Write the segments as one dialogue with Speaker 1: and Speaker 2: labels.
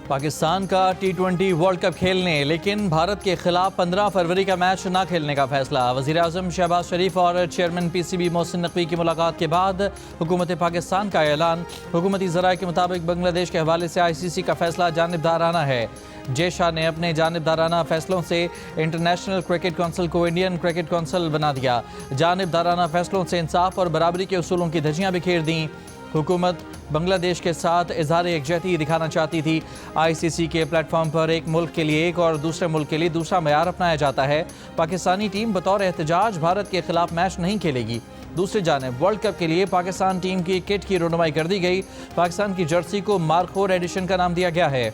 Speaker 1: पाकिस्तान का T20 world cup खेलने लेकिन भारत के खिलाफ 15 फरवरी का मैच न खेलने का फैसला। वज़ीर-ए-आज़म शहबाज शरीफ और चेयरमैन PCB मोहसिन नकवी की मुलाकात के बाद हुकूमत पाकिस्तान का ऐलान। हुकूमती ज़राए के मुताबिक बांग्लादेश के हवाले से ICC का फैसला जानिबदाराना है। जे शाह ने अपने जानिबदाराना फैसलों से इंटरनेशनल क्रिकेट कौंसिल को इंडियन क्रिकेट कौंसिल बना दिया। जानिबदाराना फैसलों से इंसाफ और बराबरी के उसूलों की धज्जियाँ बिखेर दी। हुकूमत बांग्लादेश के साथ इजहार यकजहती दिखाना चाहती थी। ICC के प्लेटफॉर्म पर एक मुल्क के लिए एक और दूसरे मुल्क के लिए दूसरा मयार अपनाया जाता है। पाकिस्तानी टीम बतौर एहतजाज भारत के खिलाफ मैच नहीं खेलेगी। दूसरी जानिब वर्ल्ड कप के लिए पाकिस्तान टीम की किट की रुनुमाई कर दी गई। पाकिस्तान की जर्सी को मार्क 4 एडिशन का नाम दिया गया है।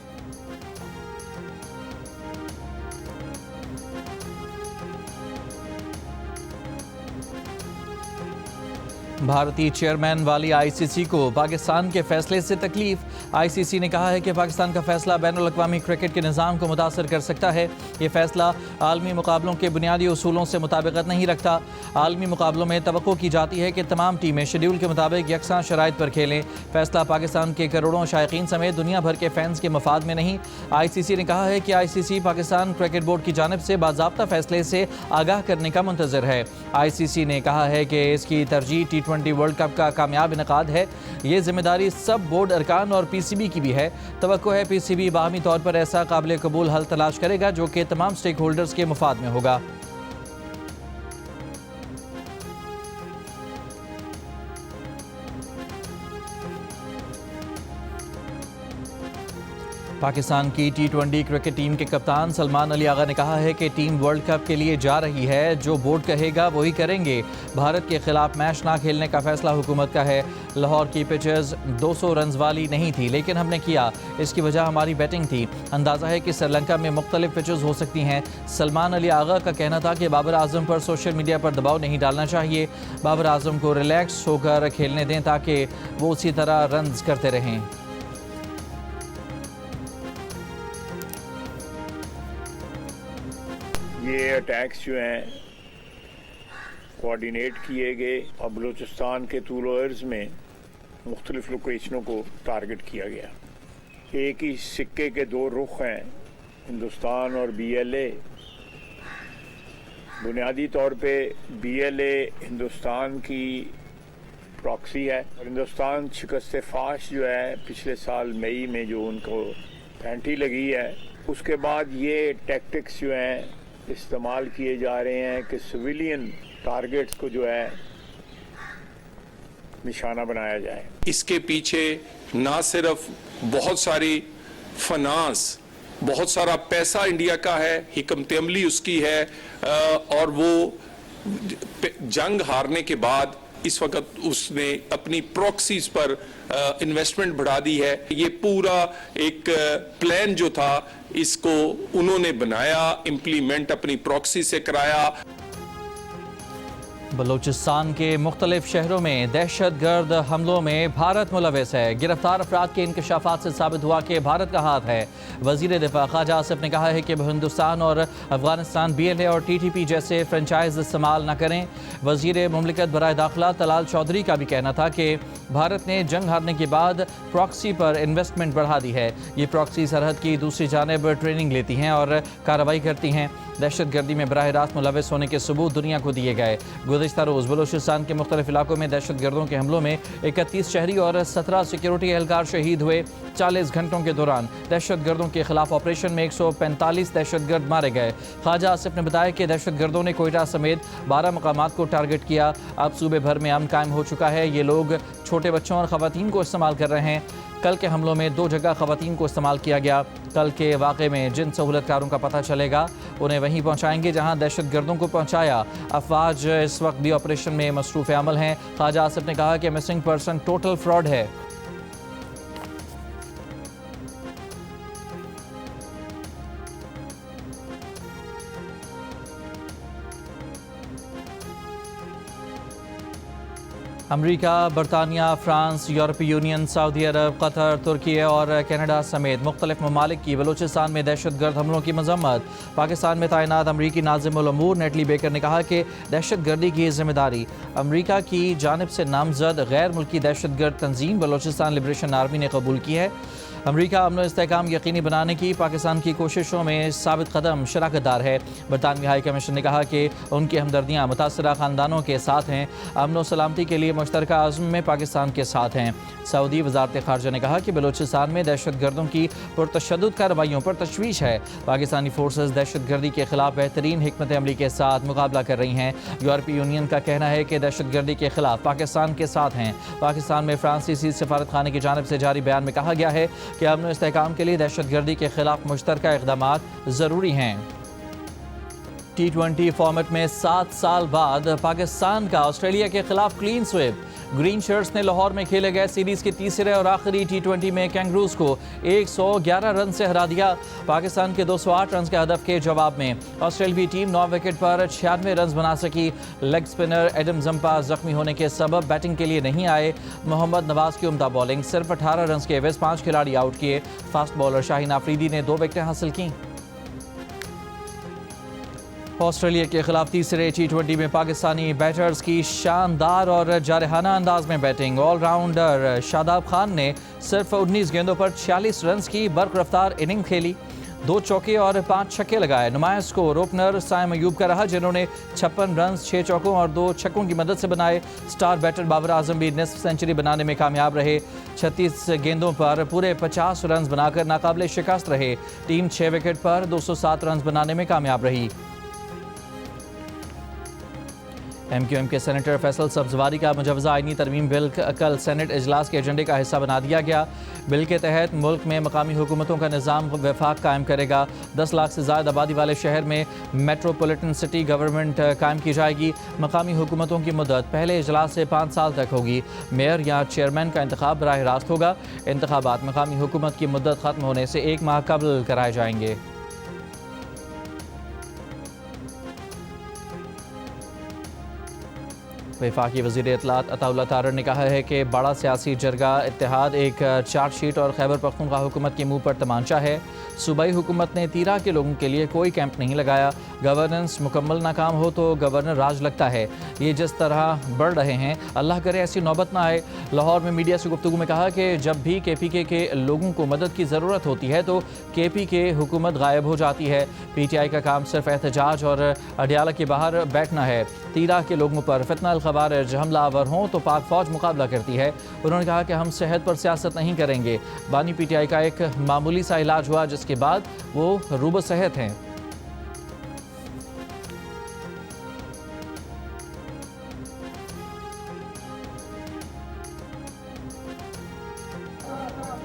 Speaker 1: भारतीय चेयरमैन वाली ICC को पाकिस्तान के फैसले से तकलीफ। ICC ने कहा है कि पाकिस्तान का फैसला बैनुल अक़वामी क्रिकेट के निज़ाम को मुतासर कर सकता है। ये फैसला आलमी मुकाबलों के बुनियादी उसूलों से मुताबिकत नहीं रखता। आलमी मुकाबलों में तवक्को की जाती है कि तमाम टीमें शेड्यूल के मुताबिक यकसां शराइत पर खेलें। फैसला पाकिस्तान के करोड़ों शायकीन समेत दुनिया भर के फैंस के मफाद में नहीं। ICC ने कहा है कि ICC पाकिस्तान क्रिकेट बोर्ड की जानिब से बाज़ाब्ता फैसले से आगाह करने का मुंतज़िर है। ICC ने कहा है कि इसकी तरजीह T20 वर्ल्ड कप का कामयाब इनकाद है। ये जिम्मेदारी सब बोर्ड अरकान और PCB की भी है। तवक्को है PCB बाहमी तौर पर ऐसा काबिल कबूल हल तलाश करेगा जो कि तमाम स्टेक होल्डर्स के मुफाद में होगा। पाकिस्तान की T20 क्रिकेट टीम के कप्तान सलमान अली आगा ने कहा है कि टीम वर्ल्ड कप के लिए जा रही है। जो बोर्ड कहेगा वही करेंगे। भारत के खिलाफ मैच ना खेलने का फैसला हुकूमत का है। लाहौर की पिचेस 200 रन वाली नहीं थी लेकिन हमने किया। इसकी वजह हमारी बैटिंग थी। अंदाज़ा है कि श्रीलंका में मुख्तलिफ पिचेस हो सकती हैं। सलमान अली आगा का कहना था कि बाबर आजम पर सोशल मीडिया पर दबाव नहीं डालना चाहिए। बाबर आजम को रिलैक्स होकर खेलने दें ताकि वो उसी तरह रन करते रहें।
Speaker 2: ये अटैक्स जो हैं कोऑर्डिनेट किए गए और बलूचिस्तान के तूल अर्ज़ में मुख्तलिफ लोकेशनों को टारगेट किया गया। एक ही सिक्के के दो रुख हैं, हिंदुस्तान और BLA। बुनियादी तौर पे BLA हिंदुस्तान की प्रॉक्सी है और हिंदुस्तान शिकस्त फाश जो है पिछले साल मई में जो उनको पैंटी लगी है, उसके बाद ये टैक्टिक्स जो हैं इस्तेमाल किए जा रहे हैं कि सिविलियन टारगेट्स को जो है निशाना बनाया जाए।
Speaker 3: इसके पीछे ना सिर्फ बहुत सारी फाइनेंस, बहुत सारा पैसा इंडिया का है, हिकमत अमली उसकी है और वो जंग हारने के बाद इस वक्त उसने अपनी प्रॉक्सीज पर इन्वेस्टमेंट बढ़ा दी है। ये पूरा एक प्लान जो था इसको उन्होंने बनाया, इम्प्लीमेंट अपनी प्रॉक्सी से कराया।
Speaker 1: बलूचिस्तान के मुख्तलिफ शहरों में दहशतगर्द हमलों में भारत मुलविस है। गिरफ्तार अफराद के इंकशाफात से साबित हुआ कि भारत का हाथ है। वजीर दिफा ख्वाजा आसिफ ने कहा है कि हिंदुस्तान और अफगानिस्तान BLA और TTP जैसे फ्रेंचाइज इस्तेमाल न करें। वजीर मुमलिकत बराए दाखिला तलाल चौधरी का भी कहना था कि भारत ने जंग हारने के बाद प्रॉक्सी पर इन्वेस्टमेंट बढ़ा दी है। ये प्रॉक्सी सरहद की दूसरी जानिब ट्रेनिंग लेती हैं और कार्रवाई करती हैं। दहशतगर्दी में बराह रास्त मुलविस होने के सबूत दुनिया को दिए गए। गुज़िश्ता रोज़ बलूचिस्तान के मुख्तलिफ इलाकों में दहशतगर्दों के हमलों में 31 शहरी और 17 सिक्योरिटी एहलकार शहीद हुए। 40 घंटों के दौरान दहशतगर्दों के खिलाफ ऑपरेशन में 145 दहशतगर्द मारे गए। ख्वाजा आसिफ ने बताया कि दहशतगर्दों ने कोयटा समेत 12 मकामात को टारगेट किया। अब सूबे भर में अमन कायम हो चुका है। ये लोग छोटे बच्चों और ख़वातीन को इस्तेमाल कर रहे हैं। कल के हमलों में 2 जगह ख़वातीन को इस्तेमाल किया गया। कल के वाक़े में जिन सहूलतकारों का पता चलेगा उन्हें वहीं पहुँचाएंगे जहाँ दहशतगर्दों को पहुँचाया। अफवाज इस वक्त भी ऑपरेशन में मसरूफ़ अमल हैं। ख्वाजा आसिफ ने कहा कि मिसिंग पर्सन टोटल फ्रॉड है। अमेरिका, बरतानिया, फ्रांस, यूरोपीय यूनियन, सऊदी अरब, कतर, तुर्की और कनाडा समेत मुख्तलिफ ममालिक की बलूचिस्तान में दहशतगर्द हमलों की मजम्मत। पाकिस्तान में तैनात अमरीकी नाज़िम उल अमूर नेटली बेकर ने कहा कि दहशतगर्दी की जिम्मेदारी अमरीका की जानिब से नामजद गैर मुल्की दहशतगर्द तंजीम बलूचिस्तान लिबरेशन आर्मी ने कबूल की है। अमरीका अमन व इस्तेहकाम यकीनी बनाने की पाकिस्तान की कोशिशों में साबित कदम शराकतदार है। बरतानवी हाई कमीशन ने कहा कि उनकी हमदर्दियाँ मुतासरा ख़ानदानों के साथ हैं, अमन व सलामती के लिए मुश्तरका आज़म में पाकिस्तान के साथ हैं। सऊदी वज़ारत ख़ारजा ने कहा कि बलूचिस्तान में दहशतगर्दों की पुरतशद्दुद कार्रवाइयों पर तशवीश है। पाकिस्तानी फोर्सेस दहशतगर्दी के खिलाफ बेहतरीन हिकमत अमली के साथ मुकाबला कर रही हैं। यूरोपीय यूनियन का कहना है कि दहशतगर्दी के खिलाफ पाकिस्तान के साथ हैं। पाकिस्तान में फ्रांसीसी सफारत खाने की जानिब से जारी बयान में कहा गया है कि अमन व इस्तेहकाम के लिए दहशतगर्दी के खिलाफ मुश्तरका इक़दामात ज़रूरी हैं। T20 फॉर्मेट में 7 साल बाद पाकिस्तान का ऑस्ट्रेलिया के खिलाफ क्लीन स्वीप। ग्रीन शर्ट्स ने लाहौर में खेले गए सीरीज के तीसरे और आखिरी T20 में कैंगरूज को 111 रन से हरा दिया। पाकिस्तान के 208 रन के हदफ के जवाब में ऑस्ट्रेलियाई टीम 9 विकेट पर 96 रन बना सकी। लेग स्पिनर एडम जंपा जख्मी होने के सबब बैटिंग के लिए नहीं आए। मोहम्मद नवाज की उम्दा बॉलिंग, सिर्फ 18 रन के एवज 5 खिलाड़ी आउट किए। फास्ट बॉलर शाहीन आफरीदी ने 2 विकेटें हासिल की। ऑस्ट्रेलिया के खिलाफ तीसरे T20 में पाकिस्तानी बैटर्स की शानदार और जारहाना अंदाज में बैटिंग। ऑलराउंडर शादाब खान ने सिर्फ 19 गेंदों पर 46 रन की बर्क रफ्तार इनिंग खेली। 2 चौके और 5 छक्के लगाए। नुमाया स्कोर ओपनर साइम अयूब का रहा, जिन्होंने 56 रन 6 चौकों और 2 छक्कों की मदद से बनाए। स्टार बैटर बाबर आजम भी निस्फ सेंचुरी बनाने में कामयाब रहे। 36 गेंदों पर पूरे 50 रन बनाकर नाकाबिले शिकस्त रहे। टीम 6 विकेट पर 207 रन बनाने में कामयाब रही। MQM के सेनेटर फैसल सब्जवारी का मुजवजा आईनी तरमीम बिल कल सेनेट इजलास के एजेंडे का हिस्सा बना दिया गया। बिल के तहत मुल्क में मकामी हुकूमतों का निज़ाम वफाक कायम करेगा। 10 लाख से ज़्यादा आबादी वाले शहर में मेट्रोपॉलिटन सिटी गवर्नमेंट कायम की जाएगी। मकामी हुकूमतों की मुद्दत पहले इजलास से 5 साल तक होगी। मेयर या चेयरमैन का इंतखाब बराह रास्त होगा। इंतखाबात मकामी हुकूमत की मुद्दत ख़त्म होने से 1 माह कबल कराए जाएंगे। वफाकी वज़ीर इत्तलात अताउल्लाह तारर ने कहा है कि बड़ा सियासी जरगा इत्तेहाद एक चार्जशीट और खैबर पख्तूनख्वा हुकूमत के मुंह पर तमांचा है। सूबाई हुकूमत ने तीरा के लोगों के लिए कोई कैंप नहीं लगाया। गवर्नेंस मुकम्मल नाकाम हो तो गवर्नर राज लगता है। ये जिस तरह बढ़ रहे हैं, अल्लाह करे ऐसी नौबत ना आए। लाहौर में मीडिया से गुफ्तगू में कहा कि जब भी KPK के लोगों को मदद की ज़रूरत होती है तो KPK हुकूमत गायब हो जाती है। PTI का काम सिर्फ एहतजाज और अडियाला के बाहर बैठना है। तीरा के लोगों पर फितना खवारिज हमलावर हों तो पाक फौज मुकाबला करती है। उन्होंने कहा कि हम सेहत पर सियासत नहीं करेंगे। बानी PTI का एक मामूली सा इलाज हुआ, जिसके बाद वो रूब सेहत हैं।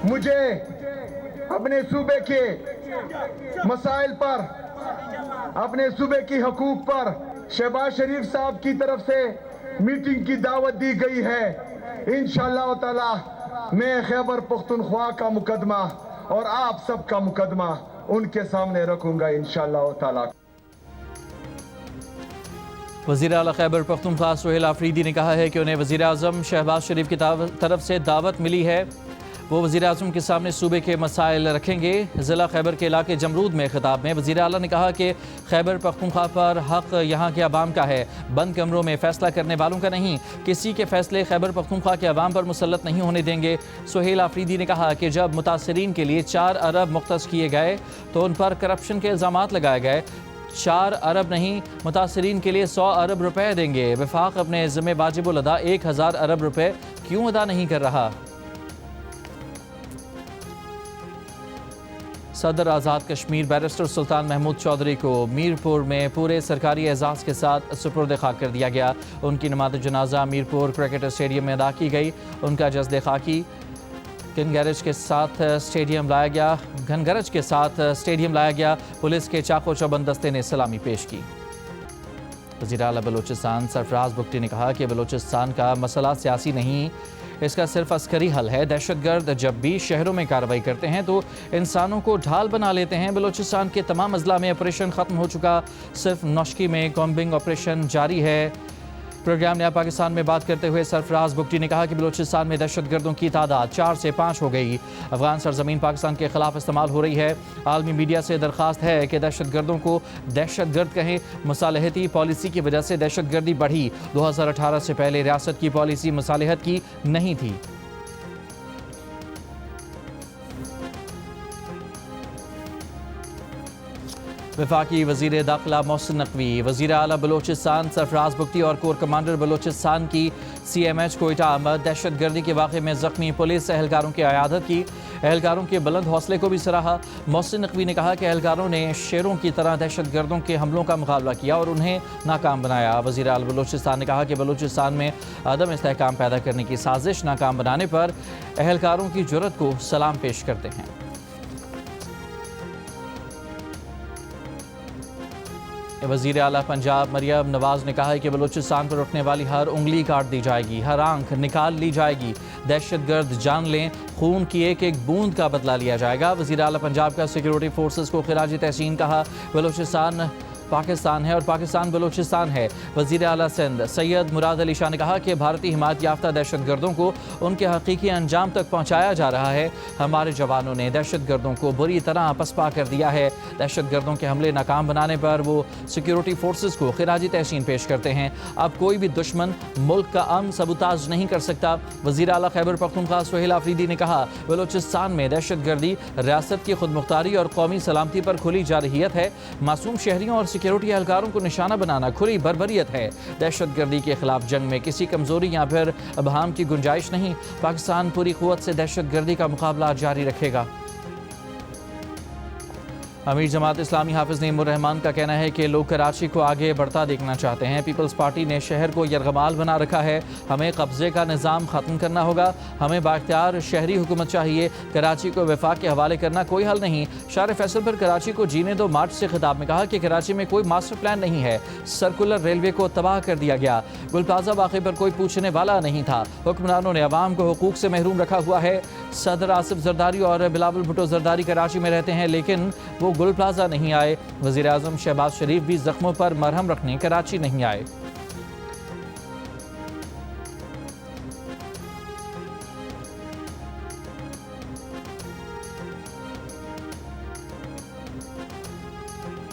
Speaker 4: मुझे अपने सूबे के मसाइल पर, अपने सूबे की हकूक पर शहबाज शरीफ साहब की तरफ से मीटिंग की दावत दी गई है। इंशाअल्लाह ताला मैं खैबर पख्तूनख्वा का मुकदमा और आप सबका मुकदमा उनके सामने रखूंगा इंशाअल्लाह ताला।
Speaker 1: वज़ीर आला खैबर पख्तूनख्वा सुहेल आफरीदी ने कहा है कि उन्हें वज़ीर आज़म शहबाज शरीफ की तरफ से दावत मिली है। वो वज़ीर आज़म के सामने सूबे के मसाइल रखेंगे। ज़िला खैबर के इलाके जमरूद में खिताब में वज़ीर आला ने कहा कि खैबर पख्तूनख्वा पर हक़ यहाँ के अवाम का है, बंद कमरों में फ़ैसला करने वालों का नहीं। किसी के फ़ैसले खैबर पख्तूनख्वा के अवाम पर मुसल्लत नहीं होने देंगे। सुहेल आफरीदी ने कहा कि जब मुतासरीन के लिए 4 अरब मुख्तस किए गए तो उन पर करप्शन के इल्ज़ामात लगाए गए। 4 अरब नहीं, मुतासरीन के लिए 100 अरब रुपए देंगे। वफाक अपने ज़िम्मे वाजिबुल अदा 1000 अरब रुपए क्यों अदा नहीं कर रहा? सदर आज़ाद कश्मीर बैरिस्टर सुल्तान महमूद चौधरी को मीरपुर में पूरे सरकारी एजाज़ के साथ सुपुर्द खाक कर दिया गया। उनकी नमाज़ जनाजा मीरपुर क्रिकेट स्टेडियम में अदा की गई। उनका जस्द खाकी घनगरज के साथ स्टेडियम लाया गया। पुलिस के चाको चौबंद दस्ते ने सलामी पेश की। वज़ीर आला बलूचिस्तान सरफराज बुगटी ने कहा कि बलूचिस्तान का मसला सियासी नहीं, इसका सिर्फ अस्करी हल है। दहशतगर्द जब भी शहरों में कार्रवाई करते हैं तो इंसानों को ढाल बना लेते हैं। बलूचिस्तान के तमाम अजला में ऑपरेशन ख़त्म हो चुका, सिर्फ नौशकी में कॉम्बिंग ऑपरेशन जारी है। प्रोग्राम नया पाकिस्तान में बात करते हुए सरफराज बुगटी ने कहा कि बलूचिस्तान में दहशतगर्दों की तादाद 4 से 5 हो गई। अफगान सरजमीन पाकिस्तान के खिलाफ इस्तेमाल हो रही है। आलमी मीडिया से दरख्वास्त है कि दहशतगर्दों को दहशतगर्द कहें। मुसालहती पॉलिसी की वजह से दहशतगर्दी बढ़ी। 2018 से पहले रियासत की पॉलिसी मुसालहत की नहीं थी। वफाकी वज़ीर दाखिला मोहसिन नकवी, वज़ीर आला बलूचिस्तान सरफराज बुगटी और कोर कमांडर बलूचिस्तान की CMH कोयटा आमद। दहशतगर्दी के वाक़े में ज़ख्मी पुलिस एहलकारों की अयादत की। एहलकारों के बुलंद हौसले को भी सराहा। मोहसिन नकवी ने कहा कि एहलकारों ने शेरों की तरह दहशतगर्दों के हमलों का मुकाबला किया और उन्हें नाकाम बनाया। वज़ीर आला बलूचिस्तान ने कहा कि बलूचिस्तान में अदम इस्तेहकाम पैदा करने की साजिश नाकाम बनाने पर एहलकारों की जुर्रत को सलाम पेश करते हैं। वज़ीर आला पंजाब मरियम नवाज ने कहा है कि बलूचिस्तान पर उठने वाली हर उंगली काट दी जाएगी, हर आंख निकाल ली जाएगी। दहशतगर्द जान लें, खून की एक एक बूंद का बदला लिया जाएगा। वज़ीर आला पंजाब का सिक्योरिटी फोर्सेस को खिराज तहसीन कहा। बलूचिस्तान पाकिस्तान है और पाकिस्तान बलूचिस्तान है। वज़ीर आला सिंध सैयद मुराद अली शाह ने कहा कि भारतीय हिमायत याफ्ता दहशतगर्दों को उनके हकीकी अंजाम तक पहुँचाया जा रहा है। हमारे जवानों ने दहशतगर्दों को बुरी तरह पसपा कर दिया है। दहशतगर्दों के हमले नाकाम बनाने पर वो सिक्योरिटी फोर्सेस को खिराजी तहसीन पेश करते हैं। अब कोई भी दुश्मन मुल्क का अमन सबूताज नहीं कर सकता। वज़ीर आला खैबर पख्तूनख्वा सुहेल आफरीदी ने कहा, बलूचिस्तान में दहशतगर्दी रियासत की खुद मुख्तारी और कौमी सलामती पर खुली जारहियत है। मासूम शहरियों और सिक्योरिटी एहलकारों को निशाना बनाना खुली बर्बरियत है। दहशतगर्दी के खिलाफ जंग में किसी कमजोरी या फिर अबहाम की गुंजाइश नहीं। पाकिस्तान पूरी कुव्वत से दहशतगर्दी का मुकाबला जारी रखेगा। अमीर जमात इस्लामी हाफिज नईमुर रहमान का कहना है कि लोग कराची को आगे बढ़ता देखना चाहते हैं। पीपल्स पार्टी ने शहर को यरगमाल बना रखा है। हमें कब्जे का निज़ाम ख़त्म करना होगा। हमें बाख्तियार शहरी हुकूमत चाहिए। कराची को वफाक के हवाले करना कोई हल नहीं। शार फैसल पर कराची को जीने दो मार्च से खिताब में कहा कि कराची में कोई मास्टर प्लान नहीं है। सर्कुलर रेलवे को तबाह कर दिया गया। गुल प्लाजा वाक़े पर कोई पूछने वाला नहीं था। हुक्मरानों ने अवाम को हुकूक से महरूम रखा हुआ है। सदर आसिफ जरदारी और बिलावल भुट्टो जरदारी कराची में रहते हैं, लेकिन वो गुल प्लाजा नहीं आए। वज़ीर आज़म शहबाज शरीफ भी जख्मों पर मरहम रखने कराची नहीं आए।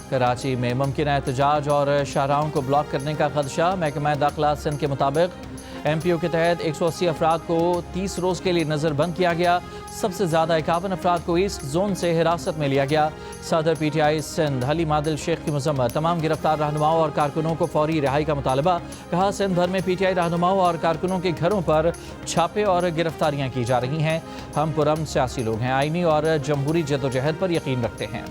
Speaker 1: कराची में मुमकिन एहतजाज और शाहराहों को ब्लॉक करने का खदशा। महकमा दाखिला सिंध के मुताबिक MPO के तहत 180 अफराद को 30 रोज़ के लिए नज़रबंद किया गया। सबसे ज़्यादा 51 अफराद को ईस्ट जोन से हिरासत में लिया गया। सदर PTI सिंध हलीम आदिल शेख की मजम्मत। तमाम गिरफ्तार रहनुमाओं और कारकुनों को फौरी रिहाई का मुतालबा। कहा, सिंध भर में PTI रहनुमाओं और कारकुनों के घरों पर छापे और गिरफ्तारियाँ की जा रही हैं। हम पुरअमन सियासी लोग हैं, आईनी और जमहूरी जदोजहद पर यकीन रखते हैं।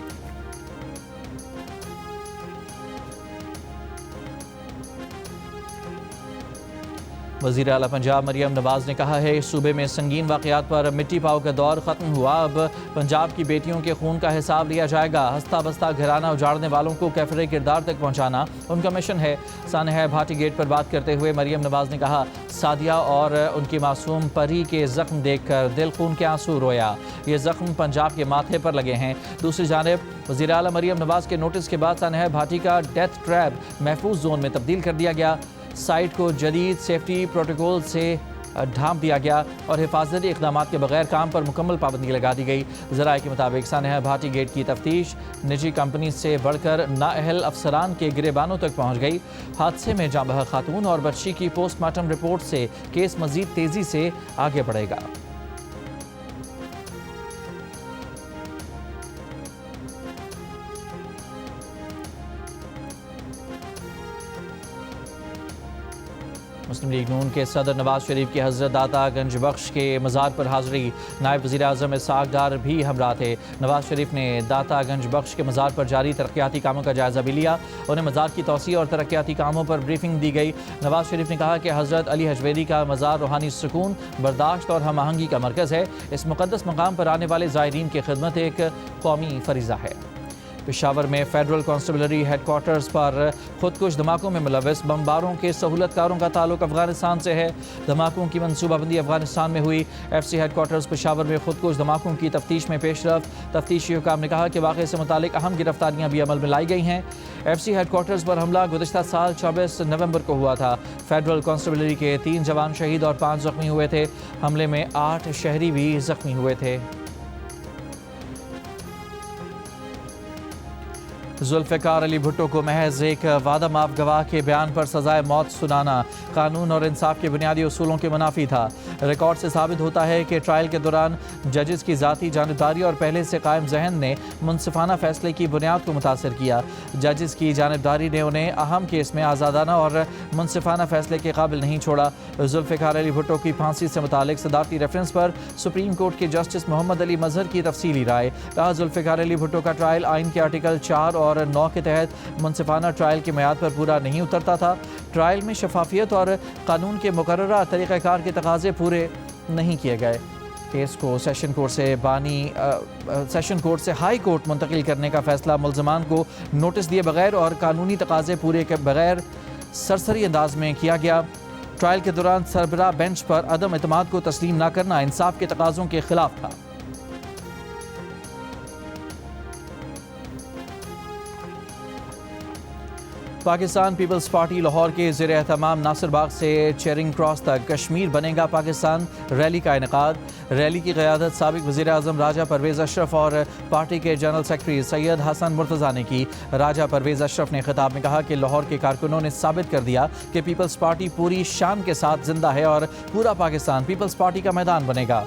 Speaker 1: वज़ीर आला पंजाब मरियम नवाज ने कहा है, सूबे में संगीन वाक़यात पर मिट्टी पाव का दौर ख़त्म हुआ। अब पंजाब की बेटियों के खून का हिसाब लिया जाएगा। हस्ता बस्ता घराना उजाड़ने वालों को कैफरे किरदार तक पहुँचाना उनका मिशन है। सानहा भाटी गेट पर बात करते हुए मरियम नवाज ने कहा, सादिया और उनकी मासूम परी के ज़ख्म देखकर दिल खून के आंसू रोया। ये ज़ख्म पंजाब के माथे पर लगे हैं। दूसरी जानिब वज़ीर आला मरियम नवाज के नोटिस के बाद सानहा भाटी का डेथ ट्रैप महफूज जोन में तब्दील कर दिया गया। साइट को जदीद सेफ्टी प्रोटोकॉल से ढांप दिया गया और हिफाजती इक़दाम के बगैर काम पर मुकम्मल पाबंदी लगा दी गई। ज़राए के मुताबिक सानहा भाटी गेट की तफ्तीश निजी कंपनी से बढ़कर नाअहल अफसरान के गिरेबानों तक पहुँच गई। हादसे में जाँ बहक खातून और बच्ची की पोस्टमार्टम रिपोर्ट से केस मज़ीद तेज़ी से आगे बढ़ेगा। मुस्लिम लीग नून के सदर नवाज शरीफ की हज़रत दाता गंज बख्श के मज़ार पर हाज़री। नायब वज़ीर आज़म इसहाक़ डार भी हमरा थे। नवाज शरीफ ने दाता गंज बख्श के मज़ार पर जारी तरक्याती कामों का जायज़ा भी लिया। उन्हें मज़ार की तौसी और तरक्याती कामों पर ब्रीफिंग दी गई। नवाज शरीफ ने कहा कि हज़रत अली हजवेरी का मज़ार रूहानी सुकून, बर्दाश्त और हम आहंगी का मरकज़ है। इस मुक़द्दस मकाम पर आने वाले ज़ायरीन की खिदमत एक कौमी फ़रीज़ा है। पेशावर में फेडरल कांस्टेबलरी हेडक्वार्टर्स पर खुदकुश धमाकों में मुलविस बमबारों के सहूलतकारों का ताल्लुक अफगानिस्तान से है। धमाकों की मनसूबाबंदी अफगानिस्तान में हुई। FC हेडक्वार्टर्स पेशावर में खुदकुश धमाकों की तफ्तीश में पेशरफ। तफ्तीशी हुकाम ने कहा कि वाक़े से मुतालिक अहम गिरफ्तारियां भी अमल में लाई गई हैं। FC हेडक्वार्टर्स पर हमला गुज़िश्ता साल 24 नवंबर को हुआ था। फेडरल कांस्टेबलरी के 3 जवान शहीद और 5 जख्मी हुए थे। हमले में 8 शहरी भी जख्मी हुए थे। जुल्फ़िकार अली भुट्टो को महज एक वादा माफ गवाह के बयान पर सजाए मौत सुनाना कानून और इंसाफ के बुनियादी उसूलों के मुनाफी था। रिकॉर्ड से साबित होता है कि ट्रायल के दौरान जजेस की ज़ाती जानिबदारी और पहले से कायम जहन ने मुनसिफाना फैसले की बुनियाद को मुतासर किया। जजेस की जानिबदारी ने उन्हें अहम केस में आज़ादाना और मुनसिफाना फैसले के काबिल नहीं छोड़ा। जुल्फ़िकार अली भुट्टो की फांसी से मुतालिक सदारती रेफरेंस पर सुप्रीम कोर्ट के जस्टिस मोहम्मद अली मजहर की तफसीली राय। कहा, जुल्फ़िकार अली भुट्टो का ट्रायल आइन के आर्टिकल 4 और 9 के तहत मुनसिफाना ट्रायल के मियाद पर पूरा नहीं उतरता था। ट्रायल में शफाफियत और कानून के मुकर्ररा तरीक़ाकार के तकाज़े पूरे नहीं किए गए। केस को सेशन कोर्ट से हाई कोर्ट मुंतकिल करने का फैसला मुल्ज़मान को नोटिस दिए बगैर और कानूनी तकाज़े पूरे के बगैर सरसरी अंदाज में किया गया। ट्रायल के दौरान सरबराह बेंच पर अदम एतमाद को तस्लीम न करना इंसाफ के तकाज़ों के खिलाफ था। पाकिस्तान पीपल्स पार्टी लाहौर के ज़ेर एहतमाम नासिर बाग से चेरिंग क्रॉस तक कश्मीर बनेगा पाकिस्तान रैली का इनेकाद। रैली की क़यादत साबिक़ वज़ीर आज़म राजा परवेज़ अशरफ और पार्टी के जनरल सेक्रेटरी सैयद हसन मुर्तज़ा ने की। राजा परवेज़ अशरफ ने खिताब में कहा कि लाहौर के कारकुनों ने साबित कर दिया कि पीपल्स पार्टी पूरी शान के साथ जिंदा है और पूरा पाकिस्तान पीपल्स पार्टी का मैदान बनेगा।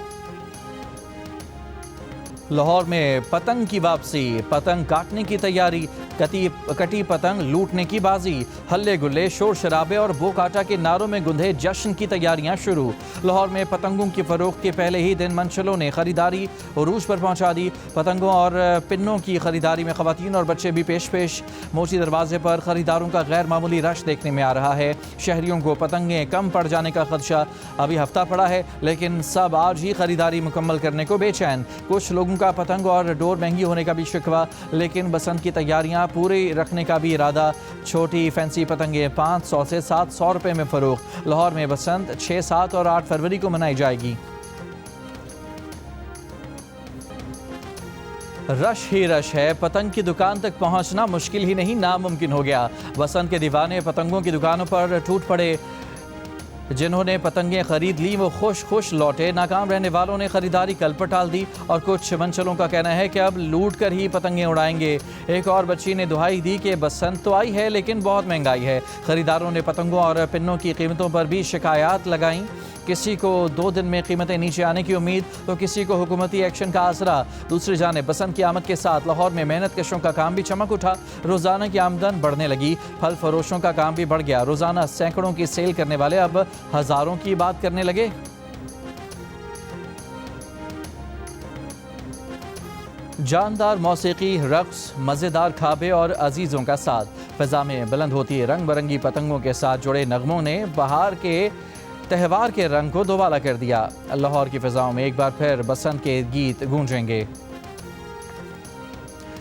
Speaker 1: लाहौर में पतंग की वापसी, पतंग काटने की तैयारी, कटी पतंग लूटने की बाजी, हल्ले गुल्ले शोर शराबे और बोकाटा के नारों में गुंधे जश्न की तैयारियां शुरू। लाहौर में पतंगों की फरोख्त के पहले ही दिन मंचलों ने खरीदारी उरूज पर पहुंचा दी। पतंगों और पिन्नों की खरीदारी में खवातीन और बच्चे भी पेश। मोची दरवाजे पर खरीदारों का गैर मामूली रश देखने में आ रहा है। शहरियों को पतंगें कम पड़ जाने का खदशा। अभी हफ्ता पड़ा है लेकिन सब आज ही खरीदारी मुकम्मल करने को बेचैन। कुछ लोगों का पतंग और डोर महंगी होने का भी शिकवा, लेकिन बसंत की तैयारियां पूरी रखने का भी इरादा। छोटी फैंसी पतंगें 500 से 700 रुपए में फरोख्त। लाहौर में बसंत 6, 7 और 8 फरवरी को मनाई जाएगी। रश ही रश है, पतंग की दुकान तक पहुंचना मुश्किल ही नहीं नामुमकिन हो गया। बसंत के दीवाने पतंगों की दुकानों पर टूट पड़े। जिन्होंने पतंगें खरीद ली वो खुश लौटे। नाकाम रहने वालों ने खरीदारी कल पर टाल दी और कुछ मंचलों का कहना है कि अब लूट कर ही पतंगें उड़ाएंगे। एक और बच्ची ने दुहाई दी कि बसंत तो आई है लेकिन बहुत महंगाई है। खरीदारों ने पतंगों और पिन्नों की कीमतों पर भी शिकायत लगाई। किसी को 2 दिन में कीमतें नीचे आने की उम्मीद तो किसी को हुकूमती एक्शन का आसरा। दूसरी जाने बसंत की आमद के साथ लाहौर में मेहनत कशों का काम भी चमक उठा। रोज़ाना की आमदन बढ़ने लगी। फल फरोशों का काम भी बढ़ गया। रोज़ाना सैकड़ों की सेल करने वाले अब हज़ारों की बात करने लगे। जानदार मौसीकी, रक्स, मज़ेदार खाबे और अजीज़ों का साथ। फ़िज़ा में बुलंद होती रंग बिरंगी पतंगों के साथ जुड़े नगमों ने बहार के त्यौहार के रंग को दोबाला कर दिया। लाहौर की फ़िज़ाओं में एक बार फिर बसंत के गीत गूंजेंगे।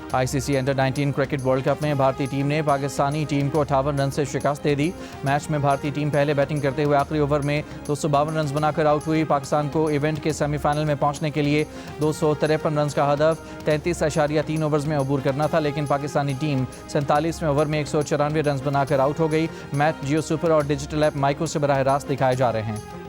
Speaker 1: ICC under-19 cricket world cup में भारतीय टीम ने पाकिस्तानी टीम को 58 रन से शिकस्त दे दी। मैच में भारतीय टीम पहले बैटिंग करते हुए आखिरी ओवर में 252 रन बनाकर आउट हुई। पाकिस्तान को इवेंट के सेमीफाइनल में पहुंचने के लिए 253 रन का हदफ 33.3 ओवर्स में अबूर करना था, लेकिन पाकिस्तानी टीम 47वें ओवर में 194 रन बनाकर आउट हो गई। मैच जियो सुपर और डिजिटल ऐप माइको से बराह रास्त दिखाए जा रहे हैं।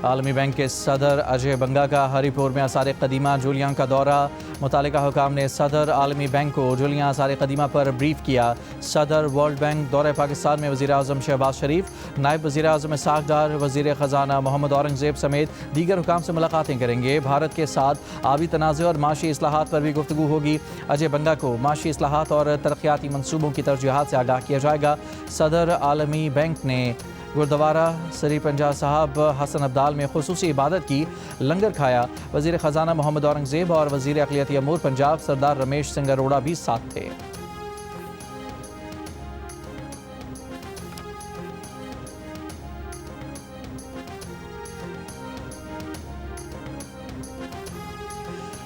Speaker 1: आलमी बैंक के सदर अजय बंगा का हरीपुर में आसार कदीमा जूलिया का दौरा। मुतालिका हुकाम ने सदर आलमी बैंक को जूलिया आसार कदीमा पर ब्रीफ किया। सदर वर्ल्ड बैंक दौरे पाकिस्तान में वज़ीर आज़म शहबाज शरीफ, नायब वज़ीर आज़म इसहाक़ डार, वज़ीर ख़जाना मोहम्मद औरंगज़ेब समेत दीगर हुकाम से मुलाकातें करेंगे। भारत के साथ आबी तनाज़े और माशी इस्लाहात पर भी गुफ्तगू होगी। अजय बंगा को माशी इस्लाहात और तरक्याती मनसूबों की तरजीहात से आगाह किया जाएगा। सदर आलमी बैंक ने गुरुद्वारा सरी पंजा साहब हसन अब्दाल में खुसूसी इबादत की, लंगर खाया। वज़ीर ख़जाना मोहम्मद औरंगज़ेब और वज़ीर अक़लियती अमूर पंजाब सरदार रमेश सिंह अरोड़ा भी साथ थे।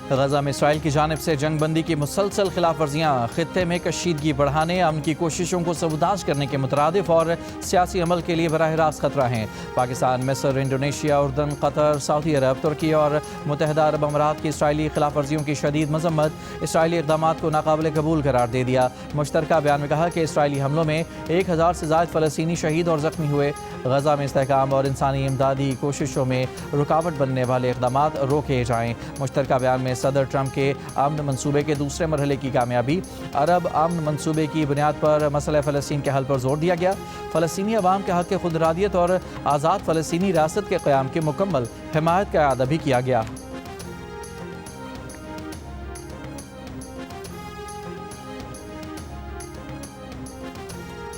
Speaker 1: गजा में इसराइल की जानिब से जंगबंदी की मुसलसल खिलाफ वर्जियाँ खित्ते में कशीदगी बढ़ाने, अमन की कोशिशों को सबूताज करने के मुतरादिफ और सियासी अमल के लिए बराह रास्त खतरा हैं। पाकिस्तान, मिस्र, इंडोनेशिया, उर्दन, कतर, सऊदी अरब, तुर्की और मुत्तहिदा अरब अमारात की इसराइली खिलाफ वर्जियों की शदीद मजम्मत इसराइली इक़दाम को नाकाबिल कबूल करार दे दिया। मुश्तरका बयान में कहा कि इसराइली हमलों में 1000 से ज़ायद फ़लस्तीनी शहीद और ज़ख्मी हुए। गजा में इस्तेहकाम और इंसानी इमदादी कोशिशों में रुकावट बनने वाले इक़दाम रोके जाएँ। मुश्तरका बयान में सदर ट्रंप के अमन मंसूबे के दूसरे मरहले की कामयाबी, अरब अमन मंसूबे की बुनियाद पर मसला फ़लस्तीन के हल पर जोर दिया गया। फ़लस्तीनी अवाम के हक़ खुदरादियत और आज़ाद फ़लस्तीनी रियासत के क़याम की मुकम्मल हिमायत का इआदा भी किया गया।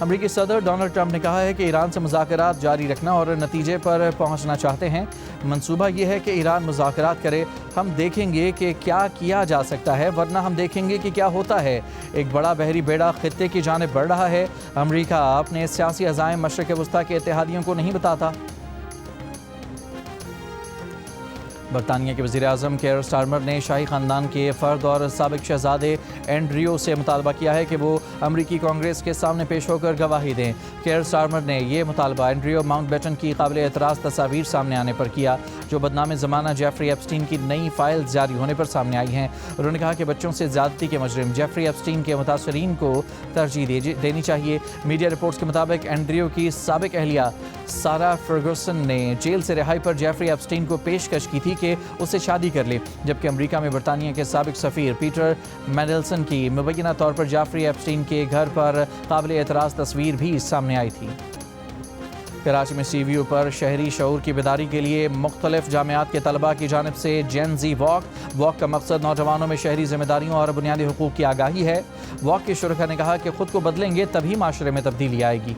Speaker 1: अमरीकी सदर डोनाल्ड ट्रंप ने कहा है कि ईरान से मुज़ाकरात जारी रखना और नतीजे पर पहुंचना चाहते हैं। मंसूबा ये है कि ईरान मुज़ाकरात करे, हम देखेंगे कि क्या किया जा सकता है, वरना हम देखेंगे कि क्या होता है। एक बड़ा बहरी बेड़ा खित्ते की जानिब बढ़ रहा है। अमरीका अपने सियासी अज़ाइम मशरिक़ वस्ता के इत्तेहादियों को नहीं बताता। बरतानिया के वज़ीर-ए-आज़म केयर स्टारमर ने शाही ख़ानदान के फ़र्द और साबिक़ शहज़ादे एंड्रियो से मुतालबा किया है कि वो अमरीकी कांग्रेस के सामने पेश होकर गवाही दें। केयर स्टारमर ने यह मुतालबा एंड्रियो माउंटबेटन की काबिल एतराज़ तस्वीर सामने आने पर किया, जो बदनाम ज़माना जेफरी एप्स्टीन की नई फ़ाइल जारी होने पर सामने आई हैं। उन्होंने कहा कि बच्चों से ज़्यादती के मुजरिम जेफरी एप्स्टीन के मुतासरीन को तरजीह देनी चाहिए। मीडिया रिपोर्ट्स के मुताबिक एंड्रियो की साबिक़ अहलिया सारा फर्गुसन ने जेल से रिहाई पर जेफरी एप्स्टीन को पेशकश की थी कि उससे शादी कर ले, जबकि अमेरिका में बरतानिया के साबिक़ सफ़ीर पीटर मेंडलसन की मुबैना तौर पर जेफरी एप्स्टीन के घर पर काबिल एतराज़ तस्वीर भी सामने आई थी। कराची में CVU पर शहरी शऊर की बेदारी के लिए मुख्तलिफ जामियात के तलबा की जानिब से जेन ज़ी वॉक का मकसद नौजवानों में शहरी जिम्मेदारियों और बुनियादी हुकूक की आगाही है। वॉक के शुरका ने कहा कि खुद को बदलेंगे तभी माशरे में तब्दीली आएगी।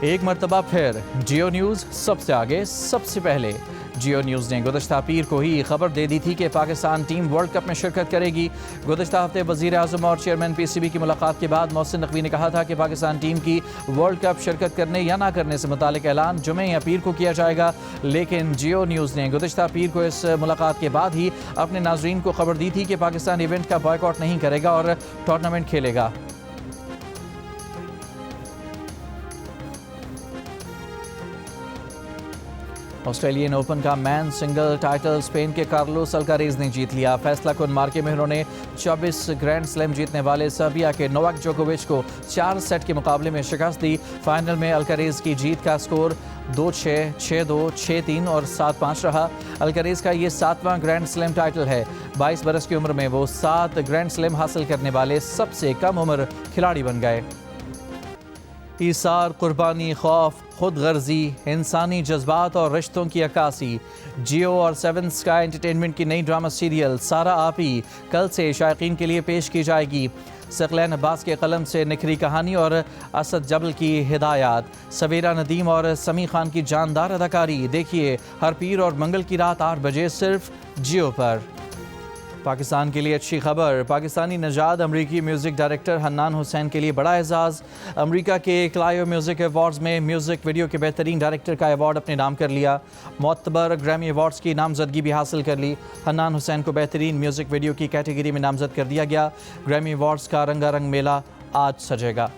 Speaker 1: एक मरतबा फिर जियो न्यूज़ सबसे आगे, सबसे पहले। जियो न्यूज़ ने गुज़श्ता पीर को ही खबर दे दी थी कि पाकिस्तान टीम वर्ल्ड कप में शिरकत करेगी। गुज़श्ता हफ्ते वज़ीर-ए-आज़म और चेयरमैन PCB की मुलाकात के बाद मोहसिन नकवी ने कहा था कि पाकिस्तान टीम की वर्ल्ड कप शिरकत करने या ना करने से मुतालिक ऐलान जुमे या पीर को किया जाएगा। लेकिन जियो न्यूज़ ने गुज़श्ता पीर को इस मुलाकात के बाद ही अपने नाज़रीन को खबर दी थी कि पाकिस्तान इवेंट का बॉयकॉट नहीं करेगा और टूर्नामेंट खेलेगा। ऑस्ट्रेलियन ओपन का मैन सिंगल टाइटल स्पेन के कार्लोस अल्कारेज ने जीत लिया। फैसला कुन मार्के में उन्होंने 24 ग्रैंड स्लैम जीतने वाले सर्बिया के नोवाक जोकोविच को 4 सेट के मुकाबले में शिकस्त दी। फाइनल में अल्कारेज की जीत का स्कोर 2-6, 6-2, 6-3 और 7-5 रहा। अल्कारेज का ये 7वां ग्रैंड स्लैम टाइटल है। 22 बरस की उम्र में वो 7 ग्रैंड स्लैम हासिल करने वाले सबसे कम उम्र खिलाड़ी बन गए। ईसार, कुर्बानी, खौफ, खुद गर्जी, इंसानी जज्बात और रिश्तों की अक्कासी। जियो और 7 स्काई एंटरटेनमेंट की नई ड्रामा सीरियल सारा आपी कल से शायकीन के लिए पेश की जाएगी। सकलैन अब्बास के कलम से निखरी कहानी और असद जबल की हिदायत, सवेरा नदीम और समी खान की जानदार अदाकारी। देखिए हर पीर और मंगल की रात 8 बजे सिर्फ जियो पर। पाकिस्तान के लिए अच्छी खबर, पाकिस्तानी नजाद अमरीकी म्यूज़िक डायरेक्टर हन्नान हुसैन के लिए बड़ा एजाज़। अमरीका के क्लायो म्यूज़िक अवार्ड्स में म्यूज़िक वीडियो के बेहतरीन डायरेक्टर का अवार्ड अपने नाम कर लिया। मोतबर ग्रैमी अवार्ड्स की नामजदगी भी हासिल कर ली। हन्नान हुसैन को बेहतरीन म्यूज़िक वीडियो की कैटेगरी में नामजद कर दिया गया। ग्रैमी अवार्ड्स का रंगारंग मेला आज सजेगा।